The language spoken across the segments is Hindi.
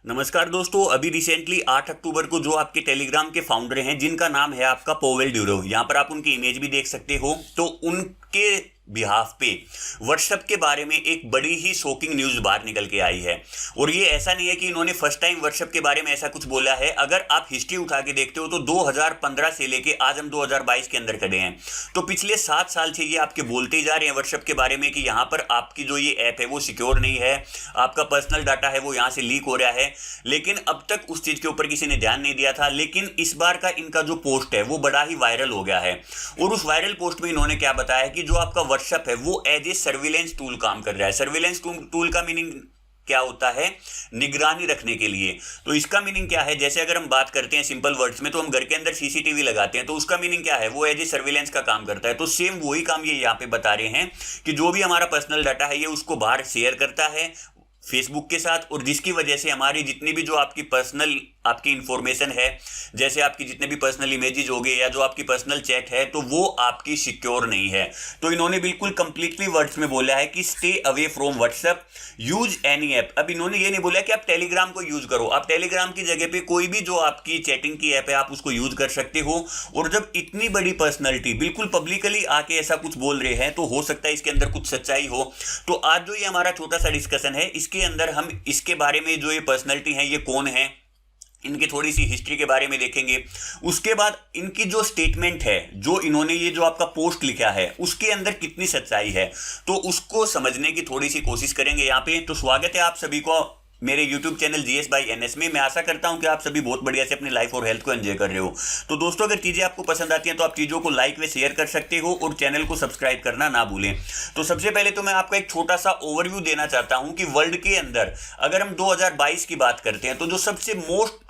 नमस्कार दोस्तों। अभी रिसेंटली 8 अक्टूबर को जो आपके टेलीग्राम के फाउंडर हैं जिनका नाम है आपका पोवेल ड्यूरो, यहाँ पर आप उनकी इमेज भी देख सकते हो। तो उनके बिहाफ पे व्हाट्सएप के बारे में एक बड़ी ही शॉकिंग न्यूज़ बाहर निकल के आई है। और ये ऐसा नहीं है कि इन्होंने फर्स्ट टाइम व्हाट्सएप के बारे में ऐसा कुछ बोला है। अगर आप हिस्ट्री उठा के देखते हो तो 2015 से लेके आज हम 2022 के अंदर खड़े हैं। तो पिछले 7 साल से ये आपके बोलते ही जा रहे हैं व्हाट्सएप के बारे में कि यहाँ पर आपकी जो ये ऐप है वो सिक्योर नहीं है, आपका पर्सनल डाटा है वो यहाँ से लीक हो रहा है। लेकिन अब तक उस चीज़ के ऊपर किसी ने ध्यान नहीं दिया था। लेकिन इस बार का इनका जो पोस्ट है वो बड़ा ही वायरल हो गया है। और उस वायरल पोस्ट में इन्होंने क्या बताया कि जो आपका व्हाट्सएप है वो एज ए सर्विलेंस टूल काम कर रहा है। सर्विलेंस टूल का मीनिंग क्या होता है? निगरानी रखने के लिए। तो इसका मीनिंग क्या है? जैसे अगर हम बात करते हैं सिंपल वर्ड्स में, तो हम घर के अंदर सीसीटीवी लगाते हैं, तो उसका मीनिंग क्या है? वो एज ए सर्विलेंस का काम करता है। तो सेम वही काम ये यहाँ पे बता रहे हैं कि जो भी हमारा पर्सनल डाटा है ये उसको बाहर शेयर करता है फेसबुक के साथ, और जिसकी वजह से हमारी जितनी भी जो आपकी पर्सनल आपकी इंफॉर्मेशन है, जैसे आपकी जितने भी पर्सनल इमेजेस हो गए या जो आपकी पर्सनल चैट है, तो वो आपकी सिक्योर नहीं है। तो इन्होंने बिल्कुल कंप्लीटली वर्ड्स में बोला है कि stay away from WhatsApp, use any app. अब इन्होंने ये नहीं बोला कि आप टेलीग्राम को यूज करो। आप टेलीग्राम की जगह पे कोई भी जो आपकी चैटिंग की ऐप है आप उसको यूज कर सकते हो। और जब इतनी बड़ी पर्सनैलिटी बिल्कुल पब्लिकली आके ऐसा कुछ बोल रहे हैं तो हो सकता है इसके अंदर कुछ सच्चाई हो। तो आज जो ये हमारा छोटा सा डिस्कशन है, इसके अंदर हम इसके बारे में जो ये पर्सनैलिटी है ये कौन है, इनकी थोड़ी सी हिस्ट्री के बारे में देखेंगे। उसके बाद इनकी जो स्टेटमेंट है, जो इन्होंने ये जो आपका पोस्ट लिखा है उसके अंदर कितनी सच्चाई है, तो उसको समझने की थोड़ी सी कोशिश करेंगे यहाँ पे। तो स्वागत है आप सभी को मेरे YouTube channel GS by NS में। मैं आशा करता हूं कि आप सभी बहुत बढ़िया से अपनी लाइफ और हेल्थ को एंजॉय कर रहे हो। तो दोस्तों, अगर चीज़ें आपको पसंद आती हैं तो आप चीज़ों को लाइक व शेयर कर सकते हो और चैनल को सब्सक्राइब करना ना भूलें। तो सबसे पहले तो मैं आपको एक छोटा सा ओवरव्यू देना चाहता हूं कि वर्ल्ड के अंदर अगर हम 2022 की बात करते हैं तो जो सबसे मोस्ट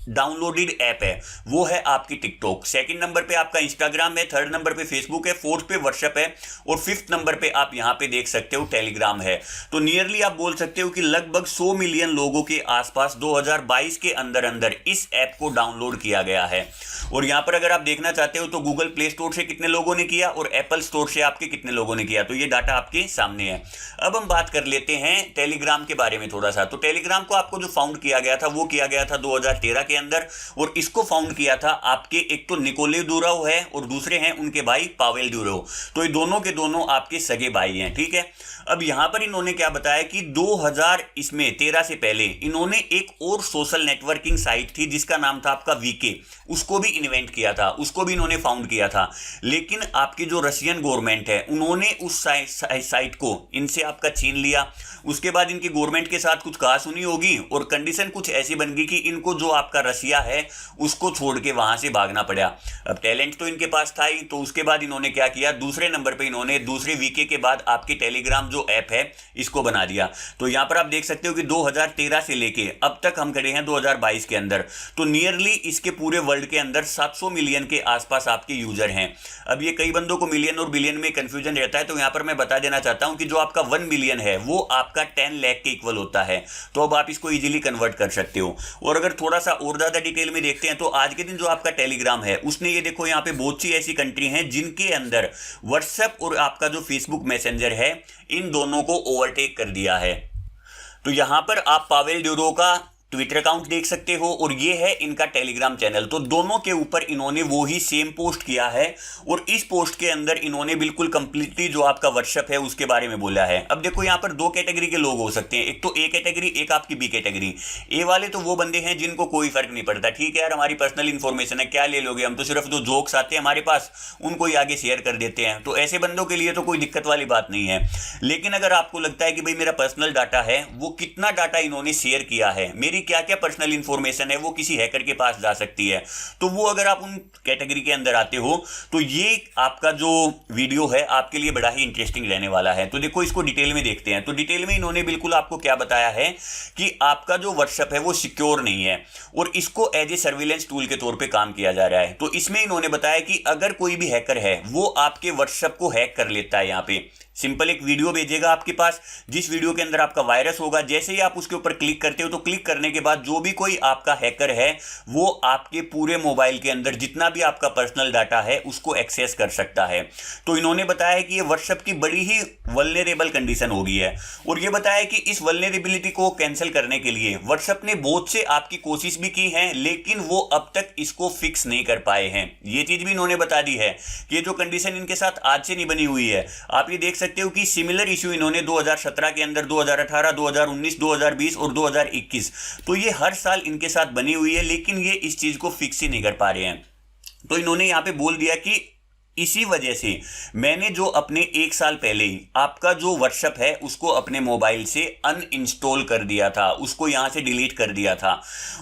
डाउनलोडेड ऐप है वो है आपकी टिकटॉक। सेकंड नंबर पे आपका इंस्टाग्राम है, थर्ड नंबर पे फेसबुक है, फोर्थ पे व्हाट्सएप है और फिफ्थ नंबर पे आप यहां पे देख सकते हो टेलीग्राम है। तो नियरली आप बोल सकते हो कि लगभग 100 मिलियन लोगों के आसपास 2022 के अंदर अंदर इस ऐप को डाउनलोड किया गया है। और यहां पर अगर आप देखना चाहते हो तो गूगल प्ले स्टोर से कितने लोगों ने किया और एप्पल स्टोर से आपके कितने लोगों ने किया, तो ये डाटा आपके सामने है। अब हम बात कर लेते हैं टेलीग्राम के बारे में थोड़ा सा। तो टेलीग्राम को आपको जो फाउंड किया गया था वो किया गया था 2013 के अंदर। और इसको फाउंड किया था आपके एक तो निकोले डूरोव है और दूसरे हैं उनके भाई पावेल डूरोव। तो ये दोनों के दोनों आपके सगे भाई हैं, ठीक है। अब यहां पर इन्होंने क्या बताया कि 2013 से पहले इन्होंने एक और सोशल नेटवर्किंग साइट थी जिसका नाम था आपका वीके, उसको भी इन्वेंट किया था, उसको भी इन्होंने फाउंड किया था। लेकिन आपकी जो रशियन गवर्नमेंट है उन्होंने उस साइट को इनसे आपका छीन लिया। उसके बाद इनकी गवर्नमेंट के साथ कुछ कहा सुनी होगी और कंडीशन कुछ ऐसी बन गई कि इनको जो आपका रशिया है उसको छोड़ के वहां से भागना पड़ा। अब टैलेंट तो इनके पास था ही, तो उसके बाद इन्होंने क्या किया, दूसरे नंबर पे इन्होंने दूसरे वीके के बाद आपकी टेलीग्राम जो ऐप है इसको बना दिया। तो यहां पर आप देख सकते हो कि 2013 से लेके अब तक हम खड़े हैं 2022 के अंदर। तो नियरली इसके पूरे वर्ल्ड के अंदर 700 मिलियन के आसपास आपके यूजर हैं। अब ये कई बंदों को मिलियन और बिलियन में कंफ्यूजन रहता है, तो यहां पर मैं बता देना चाहता हूं कि जो आपका 1 मिलियन है वो आपका 10 लाख के इक्वल होता है। तो अब आप इसको इजीली कन्वर्ट कर सकते हो। और अगर थोड़ा सा और ज्यादा डिटेल में देखते हैं तो आज के दिन जो आपका टेलीग्राम है उसने ये देखो यहाँ पे बहुत सी ऐसी कंट्री हैं जिनके अंदर व्हाट्सएप और आपका जो फेसबुक मैसेंजर है इन दोनों को ओवरटेक कर दिया है। तो यहां पर आप पावेल ड्यूरो का ट्विटर अकाउंट देख सकते हो और ये है इनका टेलीग्राम चैनल। तो दोनों के ऊपर इन्होंने वो ही सेम पोस्ट किया है और इस पोस्ट के अंदर इन्होंने बिल्कुल कंप्लीटली जो आपका व्हाट्सएप है उसके बारे में बोला है। अब देखो यहाँ पर दो कैटेगरी के लोग हो सकते हैं, एक तो ए कैटेगरी, एक आपकी बी कैटेगरी। ए वाले तो वो बंदे हैं जिनको कोई फर्क नहीं पड़ता, ठीक है यार हमारी पर्सनल इंफॉर्मेशन है, क्या ले लोगे, हम तो सिर्फ जो जोक्स आते हैं हमारे पास उनको ही आगे शेयर कर देते हैं। तो ऐसे बंदों के लिए तो कोई दिक्कत वाली बात नहीं है। लेकिन अगर आपको लगता है कि भाई मेरा पर्सनल डाटा है, वो कितना डाटा इन्होंने शेयर किया है, मेरी क्या क्या पर्सनल इंफॉर्मेशन है वो किसी हैकर के पास जा सकती है, तो वो अगर आप उन कैटेगरी के अंदर आते हो तो ये आपका जो वीडियो है आपके लिए बड़ा ही इंटरेस्टिंग रहने वाला है। तो देखो इसको डिटेल में देखते हैं। तो डिटेल में इन्होंने बिल्कुल आपको क्या बताया है कि आपका जो व्हाट्सएप है वो सिक्योर नहीं है और इसको एज ए सर्विलेंस टूल के तौर पे काम किया जा रहा है। तो इसमें इन्होंने बताया कि अगर कोई भी हैकर है वो आपके व्हाट्सएप को हैक कर लेता है यहाँ पे सिंपल एक वीडियो भेजेगा आपके पास, जिस वीडियो के अंदर आपका वायरस होगा। जैसे ही आप उसके ऊपर क्लिक करते हो तो क्लिक करने के बाद जो भी कोई आपका हैकर है वो आपके पूरे मोबाइल के अंदर जितना भी आपका पर्सनल डाटा है उसको एक्सेस कर सकता है। तो इन्होंने बताया कि ये व्हाट्सएप की बड़ी ही वल्नरेबल कंडीशन हो गई है, और ये बताया कि इस वल्नरेबिलिटी को कैंसिल करने के लिए व्हाट्सएप ने बहुत से आपकी कोशिश भी की है, लेकिन वो अब तक इसको फिक्स नहीं कर पाए हैं। ये चीज भी इन्होंने बता दी है कि ये जो कंडीशन इनके साथ आज से नहीं बनी हुई है। आप ये देख सकते हो कि सिमिलर इश्यू इन्होंने 2017 के अंदर, 2018, 2019, 2020 और 2021, तो ये हर साल इनके साथ बनी हुई है, लेकिन ये इस चीज को फिक्स ही नहीं कर पा रहे हैं। तो इन्होंने यहां पे बोल दिया कि इसी वजह से मैंने जो अपने 1 साल पहले ही आपका जो व्हाट्सएप है उसको अपने मोबाइल से अनइंस्टॉल कर दिया था, उसको यहां से डिलीट कर दिया था।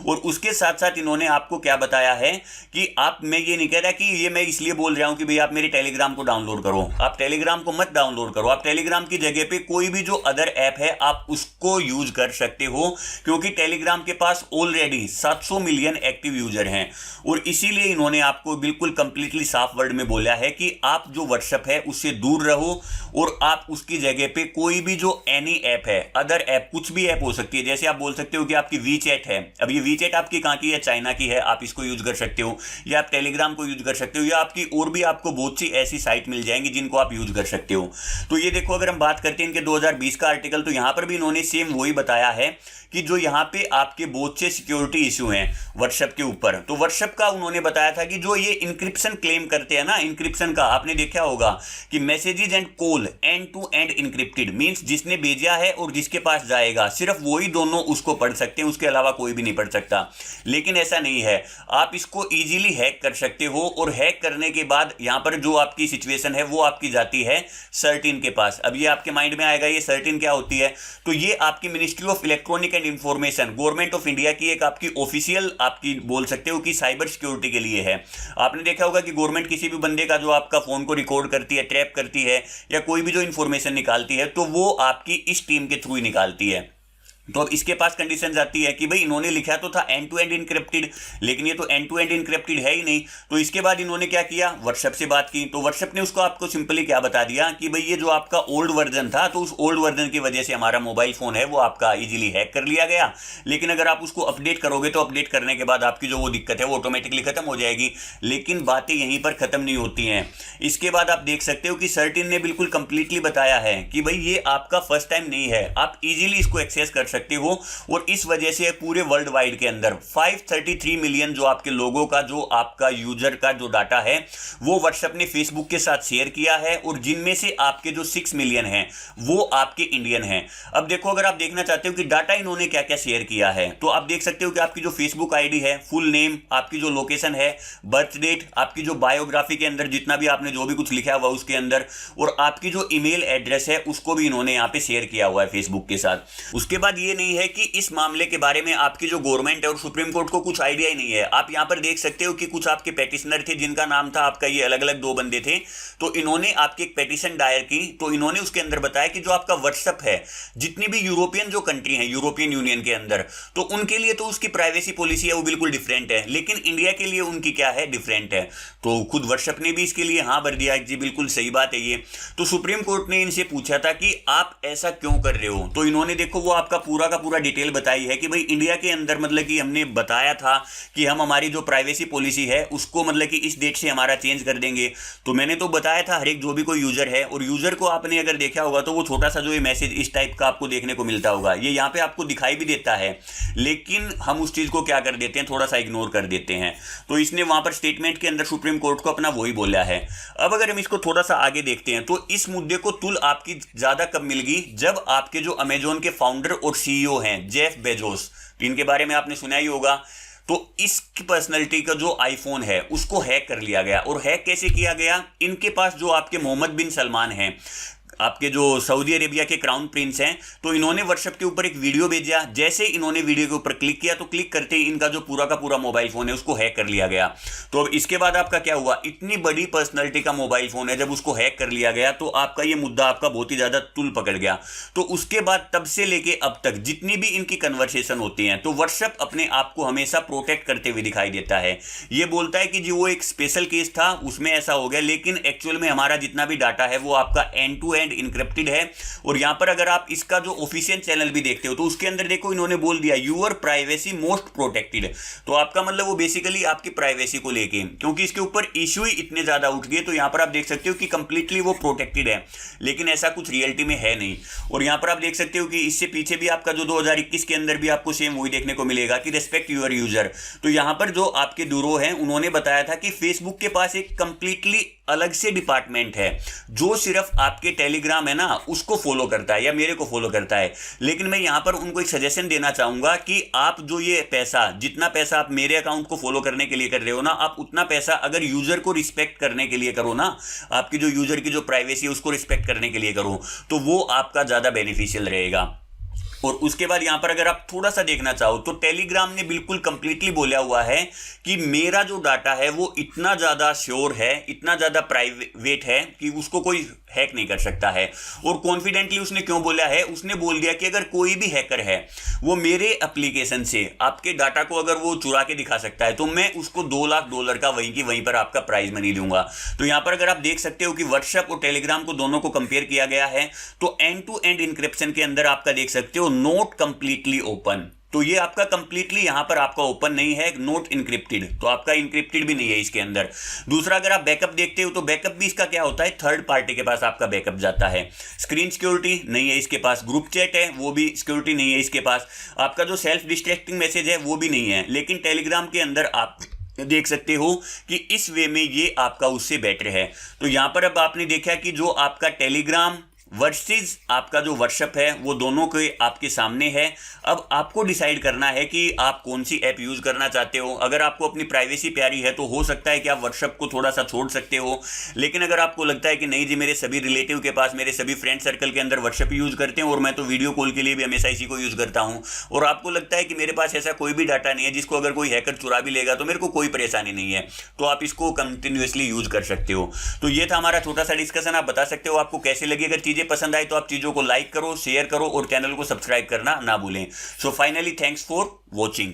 और उसके साथ साथ इन्होंने आपको क्या बताया है कि आप, मैं ये नहीं कह रहा कि ये मैं इसलिए बोल रहा हूं कि भाई आप मेरे टेलीग्राम को डाउनलोड करो, आप टेलीग्राम को मत डाउनलोड करो। आप टेलीग्राम की जगह पे कोई भी जो अदर ऐप है आप उसको यूज कर सकते हो, क्योंकि टेलीग्राम के पास ऑलरेडी 700 मिलियन एक्टिव यूजर हैं। और इसीलिए इन्होंने आपको बिल्कुल कंप्लीटली साफ वर्ड में बोला है कि आप जो व्हाट्सएप है उससे दूर रहो, और आप उसकी जगह पे कोई भी जो एनी ऐप है, अदर ऐप, कुछ भी ऐप हो सकती है। जैसे आप बोल सकते हो कि आपकी वीचैट है, अब ये वीचैट आपकी कहां की है, चाइना की है, आप इसको यूज कर सकते हो, या आप टेलीग्राम को यूज कर सकते हो, या आपकी और भी आपको बहुत सी ऐसी साइट मिल जाएंगी जिनको आप यूज कर सकते हो। तो ये देखो, अगर हम बात करते हैं इनके 2020 का आर्टिकल, तो यहां पर भी इन्होंने सेम वही बताया है कि जो यहाँ पे आपके बहुत से सिक्योरिटी इश्यू हैं व्हाट्सएप के ऊपर। तो व्हाट्सएप का उन्होंने बताया था कि जो ये इंक्रिप्शन क्लेम करते हैं ना, इंक्रिप्शन का आपने देखा होगा कि messages and call end to end encrypted, means जिसने भेजा है और जिसके पास जाएगा सिर्फ वही दोनों उसको पढ़ सकते हैं, उसके अलावा कोई भी नहीं पढ़ सकता। लेकिन ऐसा नहीं है, आप इसको इजीली हैक कर सकते हो, और हैक करने के बाद यहाँ पर जो आपकी सिचुएशन है वो आपकी जाती है सर्टिन के पास। अब ये आपके माइंड में आएगा ये सर्टिन क्या होती है, तो ये आपकी ministry of electronic and information, government of India की एक आपकी ऑफिशियल, आपकी बोल सकते हो कि साइबर सिक्योरिटी के लिए है। आपने देखा होगा कि गवर्नमेंट किसी भी बंदे का जो आपका फोन को रिकॉर्ड करती है, ट्रैप करती है, या कोई भी जो इंफॉर्मेशन निकालती है, तो वो आपकी इस टीम के थ्रू ही निकालती है। तो अब इसके पास कंडीशन आती है कि भाई इन्होंने लिखा तो था एंड टू एंड इनक्रिप्टेड, लेकिन ये तो एंड टू एंड इनक्रिप्टेड है ही नहीं। तो इसके बाद इन्होंने क्या किया, व्हाट्सएप से बात की, तो व्हाट्सएप ने उसको आपको सिंपली क्या बता दिया कि भाई ये जो आपका ओल्ड वर्जन था, तो उस ओल्ड वर्जन की वजह से हमारा मोबाइल फोन है वो आपका इजीली हैक कर लिया गया, लेकिन अगर आप उसको अपडेट करोगे तो अपडेट करने के बाद आपकी जो वो दिक्कत है वो ऑटोमेटिकली खत्म हो जाएगी। लेकिन बातें यहीं पर खत्म नहीं होती हैं। इसके बाद आप देख सकते हो कि सर्टिन ने बिल्कुल कंप्लीटली बताया है कि भाई ये आपका फर्स्ट टाइम नहीं है, आप इजीली इसको एक्सेस कर सकते हो। और इस वजह से पूरे वर्ल्ड वाइड के अंदर 533 मिलियन जो आपके लोगों का, जो आपका यूजर का जो डाटा है वो व्हाट्सएप ने फेसबुक के साथ शेयर किया है, और जिनमें से आपके जो 6 मिलियन हैं वो आपके इंडियन हैं। अब देखो, अगर आप देखना चाहते हो कि डाटा इन्होंने क्या क्या शेयर किया है, तो आप देख सकते हो कि आपकी जो फेसबुक आईडी है, फुल नेम, आपकी जो लोकेशन है, बर्थ डेट, आपकी जो बायोग्राफी के अंदर जितना भी आपने जो भी कुछ लिखा हुआ उसके अंदर, और आपकी जो ईमेल एड्रेस है उसको भी इन्होंने यहाँ पे शेयर किया हुआ है फेसबुक के साथ। उसके बाद ये नहीं है कि इस मामले के बारे में आपकी जो गवर्नमेंट है और सुप्रीम कोर्ट को कुछ आइडिया ही नहीं है। आप यहां पर देख सकते हो कि कुछ आपके पेटिशनर थे जिनका नाम था आपका, ये अलग अलग 2 बंदे थे, तो इन्होंने आपकी एक पेटिशन दायर की। तो इन्होंने उसके अंदर बताया कि जो आपका व्हाट्सएप है, जितनी भी यूरोपियन जो कंट्री है यूरोपियन यूनियन के अंदर, तो उनके लिए तो उसकी प्राइवेसी पॉलिसी है वो बिल्कुल डिफरेंट है, लेकिन इंडिया के लिए उनकी क्या है, डिफरेंट है। तो खुद व्हाट्सएप ने भी इसके लिए हाँ भर दिया, जी बिल्कुल सही बात है ये। तो सुप्रीम कोर्ट ने इनसे पूछा था कि आप ऐसा क्यों कर रहे हो, तो इन्होंने देखो वो आपका पूरा का पूरा डिटेल बताई है कि भाई इंडिया के अंदर मतलब कि हमने बताया था कि हम हमारी जो प्राइवेसी पॉलिसी है उसको मतलब कि इस डेट से हमारा चेंज कर देंगे। तो मैंने तो बताया था हर एक जो भी कोई यूजर है, और यूजर को आपने अगर देखा होगा तो वो छोटा सा जो ये मैसेज इस टाइप का आपको देखने को मिलता होगा, ये यहाँ पे आपको दिखाई भी देता है, लेकिन हम उस चीज को क्या कर देते हैं, थोड़ा सा इग्नोर कर देते हैं। तो इसने वहां पर स्टेटमेंट के अंदर सुप्रीम कोर्ट को अपना वही बोला है। अब अगर हम इसको थोड़ा सा आगे देखते हैं तो इस मुद्दे को तुल आपकी ज्यादा कब मिल गई, जब आपके जो अमेजोन के फाउंडर और सीईओ हैं जेफ बेजोस, इनके बारे में आपने सुना ही होगा, तो इसकी पर्सनैलिटी का जो आईफोन है उसको हैक कर लिया गया। और हैक कैसे किया गया, इनके पास जो आपके मोहम्मद बिन सलमान हैं, आपके जो सऊदी अरेबिया के क्राउन प्रिंस हैं, तो इन्होंने व्हाट्सएप के ऊपर एक वीडियो भेजा। जैसे इन्होंने वीडियो के ऊपर क्लिक किया तो क्लिक करते ही इनका जो पूरा का पूरा मोबाइल फोन है उसको हैक कर लिया गया। तो अब इसके बाद आपका क्या हुआ, इतनी बड़ी पर्सनैलिटी का मोबाइल फोन है, जब उसको हैक कर लिया गया तो आपका ये मुद्दा आपका बहुत ही ज्यादा तुल पकड़ गया। तो उसके बाद तब से लेके अब तक जितनी भी इनकी कन्वर्सेशन होती हैं, तो व्हाट्सएप अपने आप को हमेशा प्रोटेक्ट करते हुए दिखाई देता है। ये बोलता है कि जी वो एक स्पेशल केस था, उसमें ऐसा हो गया, लेकिन एक्चुअल में हमारा जितना भी डाटा है वो आपका end to end end encrypted है। और यहाँ पर अगर आप इसका जो ऑफिशियल चैनल भी देखते हो तो उसके अंदर देखो इन्होंने बोल दिया यूर प्राइवेसी मोस्ट प्रोटेक्टेड। तो आपका मतलब वो बेसिकली आपकी प्राइवेसी को लेके, क्योंकि इसके ऊपर इशू ही इतने ज्यादा उठ गए, तो यहाँ पर आप देख सकते हो कि कंप्लीटली वो प्रोटेक्टेड है, लेकिन ऐसा कुछ रियलिटी में है नहीं। और यहाँ पर आप देख सकते हो कि इससे पीछे भी आपका जो 2021 के अंदर भी आपको सेम वही देखने को मिलेगा कि रेस्पेक्ट यूर यूजर। तो यहाँ पर जो आपके ड्यूरो हैं उन्होंने बताया था कि फेसबुक के पास एक कंप्लीटली अलग से डिपार्टमेंट है जो सिर्फ आपके टेलीग्राम है ना उसको फॉलो करता है या मेरे को फॉलो करता है। लेकिन मैं यहाँ पर उनको एक सजेशन देना चाहूंगा कि आप जो ये पैसा, जितना पैसा आप मेरे अकाउंट को फॉलो करने के लिए कर रहे हो ना, आप उतना पैसा अगर यूजर को रिस्पेक्ट करने के लिए करो ना, आपकी जो यूजर की जो प्राइवेसी है उसको रिस्पेक्ट करने के लिए करो, तो वो आपका ज्यादा बेनिफिशियल रहेगा। और उसके बाद यहां पर अगर आप थोड़ा सा देखना चाहो तो टेलीग्राम ने बिल्कुल कंप्लीटली बोला हुआ है कि मेरा जो डाटा है वो इतना ज्यादा श्योर है, इतना ज्यादा प्राइवेट है कि उसको कोई हैक नहीं कर सकता है। और कॉन्फिडेंटली उसने क्यों बोला है, उसने बोल दिया कि अगर कोई भी हैकर है वो मेरे एप्लीकेशन से आपके डाटा को अगर वो चुरा के दिखा सकता है तो मैं उसको $2 लाख का वहीं की वहीं पर आपका प्राइज मनी लूंगा। तो यहां पर अगर आप देख सकते हो कि व्हाट्सएप और टेलीग्राम को दोनों को कंपेयर किया गया है, तो एंड टू एंड इंक्रिप्शन के अंदर आपका देख सकते हो नोट कंप्लीटली ओपन। तो ये आपका कंप्लीटली यहां पर आपका ओपन नहीं है, नोट इनक्रिप्टेड, तो आपका इनक्रिप्टेड भी नहीं है इसके अंदर। दूसरा अगर आप बैकअप देखते हो तो बैकअप भी इसका क्या होता है, थर्ड पार्टी के पास आपका बैकअप जाता है। स्क्रीन सिक्योरिटी नहीं है इसके पास, ग्रुप चैट है वो भी सिक्योरिटी नहीं है इसके पास, आपका जो सेल्फ डिस्ट्रैक्टिंग मैसेज है वो भी नहीं है। लेकिन टेलीग्राम के अंदर आप देख सकते हो कि इस वे में ये आपका उससे बेटर है। तो यहां पर अब आपने देखा कि जो आपका टेलीग्राम वर्सेस आपका जो व्हाट्सएप है वो दोनों के आपके सामने है। अब आपको डिसाइड करना है कि आप कौन सी ऐप यूज करना चाहते हो। अगर आपको अपनी प्राइवेसी प्यारी है तो हो सकता है कि आप व्हाट्सएप को थोड़ा सा छोड़ सकते हो, लेकिन अगर आपको लगता है कि नहीं जी मेरे सभी रिलेटिव के पास, मेरे सभी फ्रेंड सर्कल के अंदर व्हाट्सएप यूज करते हैं और मैं तो वीडियो कॉल के लिए भी हमेशा इसी को यूज करता हूं, और आपको लगता है कि मेरे पास ऐसा कोई भी डाटा नहीं है जिसको अगर कोई हैकर चुरा भी लेगा तो मेरे को कोई परेशानी नहीं है, तो आप इसको कंटिन्यूअसली यूज कर सकते हो। तो ये था हमारा छोटा सा डिस्कशन। आप बता सकते हो आपको कैसे लगी। अगर चीजें पसंद आए तो आप चीजों को लाइक करो, शेयर करो और चैनल को सब्सक्राइब करना ना भूलें। So finally thanks for watching.